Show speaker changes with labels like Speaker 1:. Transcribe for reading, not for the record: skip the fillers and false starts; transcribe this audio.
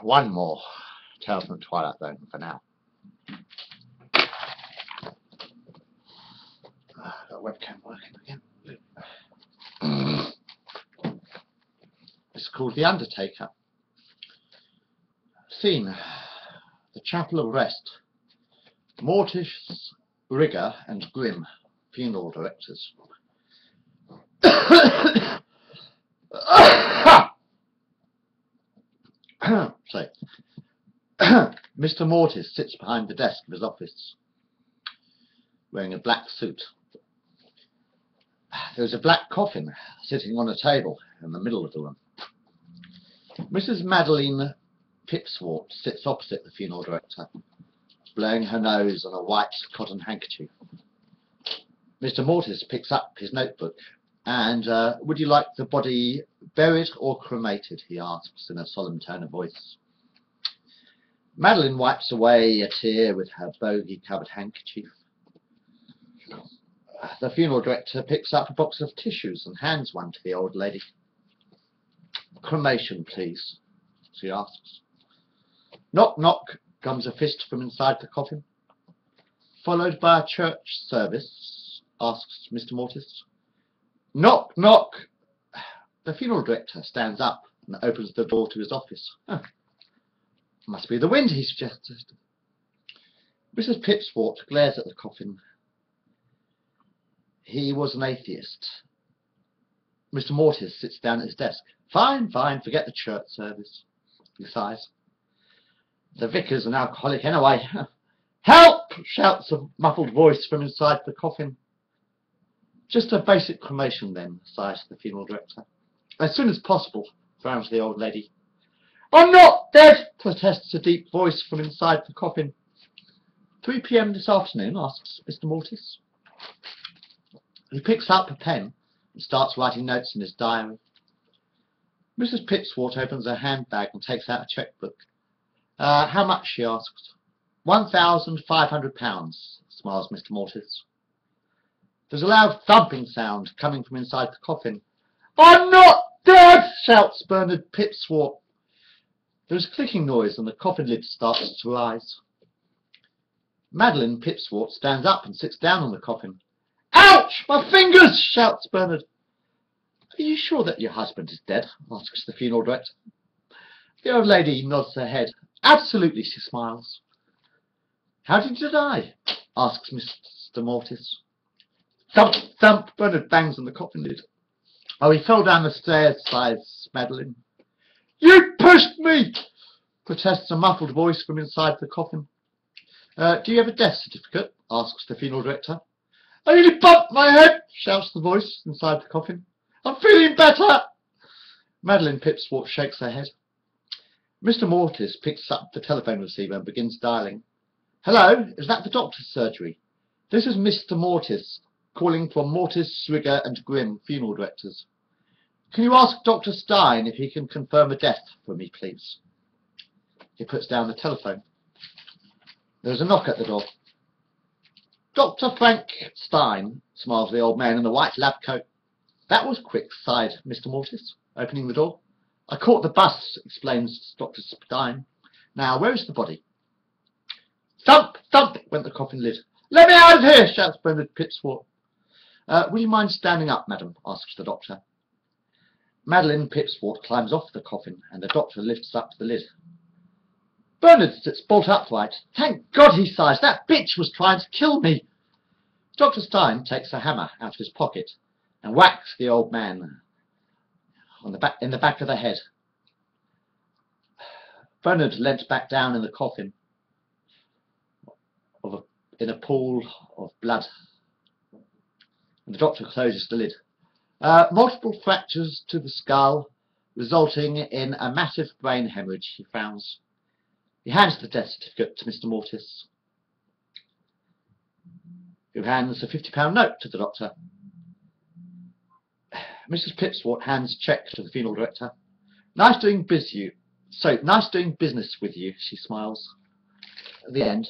Speaker 1: One more tale from Twilight then for now. Got webcam working again. It's called The Undertaker. Scene: the Chapel of Rest. Mortis, Rigger and Grimm, funeral directors. Sorry. Mr. Mortis sits behind the desk of his office, wearing a black suit. There is a black coffin sitting on a table in the middle of the room. Mrs. Madeline Pipswart sits opposite the funeral director, blowing her nose on a white cotton handkerchief. Mr. Mortis picks up his notebook and, would you like the body buried or cremated? He asks in a solemn tone of voice. Madeline wipes away a tear with her bogey-covered handkerchief. The funeral director picks up a box of tissues and hands one to the old lady. Cremation, please, she asks. Knock, knock, comes a fist from inside the coffin. Followed by a church service, asks Mr. Mortis. Knock, knock. The funeral director stands up and opens the door to his office. Huh. Must be the wind, he suggested. Mrs. Pipswart glares at the coffin. He was an atheist. Mr. Mortis sits down at his desk. Fine, fine, forget the church service. He sighs. The vicar's an alcoholic anyway. Help! Shouts a muffled voice from inside the coffin. Just a basic cremation then, sighs the funeral director. As soon as possible, frowns the old lady. I'm not dead, protests a deep voice from inside the coffin. 3 p.m. this afternoon, asks Mr. Mortis. He picks up a pen and starts writing notes in his diary. Mrs. Pipswart opens her handbag and takes out a chequebook. How much, she asks. £1,500, smiles Mr. Mortis. There's a loud thumping sound coming from inside the coffin. I'm not dead, shouts Bernard Pipswart. There is a clicking noise and the coffin lid starts to rise. Madeline Pipswart stands up and sits down on the coffin. Ouch! My fingers! Shouts Bernard. Are you sure that your husband is dead? Asks the funeral director. The old lady nods her head. Absolutely, she smiles. How did you die? Asks Mr. Mortis. Thump, thump, Bernard bangs on the coffin lid. Oh, he fell down the stairs, sighs Madeline. You pushed me! Protests a muffled voice from inside the coffin. Do you have a death certificate? Asks the funeral director. I nearly bumped my head, shouts the voice inside the coffin. I'm feeling better. Madeline Pipswart shakes her head. Mr. Mortis picks up the telephone receiver and begins dialling. Hello, is that the doctor's surgery? This is Mr. Mortis, calling from Mortis, Rigger and Grimm, funeral directors. Can you ask Dr. Stein if he can confirm a death for me, please? He puts down the telephone. There's a knock at the door. Dr. Frank Stein, smiles the old man in the white lab coat. That was quick, sighed Mr. Mortis, opening the door. I caught the bus, explains Dr. Stein. Now, where is the body? Thump, thump, went the coffin lid. Let me out of here, shouts Bernard Pipswart. Will you mind standing up, madam? Asks the doctor. Madeline Pipswart climbs off the coffin and the doctor lifts up the lid. Bernard sits bolt upright. Thank God, he sighs. That bitch was trying to kill me. Dr. Stein takes a hammer out of his pocket and whacks the old man on in the back of the head. Bernard leant back down in the coffin in a pool of blood. And the doctor closes the lid. Multiple fractures to the skull, resulting in a massive brain hemorrhage, he frowns. He hands the death certificate to Mr. Mortis, who hands a £50 note to the doctor. Mrs. Pipswart hands a cheque to the funeral director. Nice doing business with you, she smiles. At the end.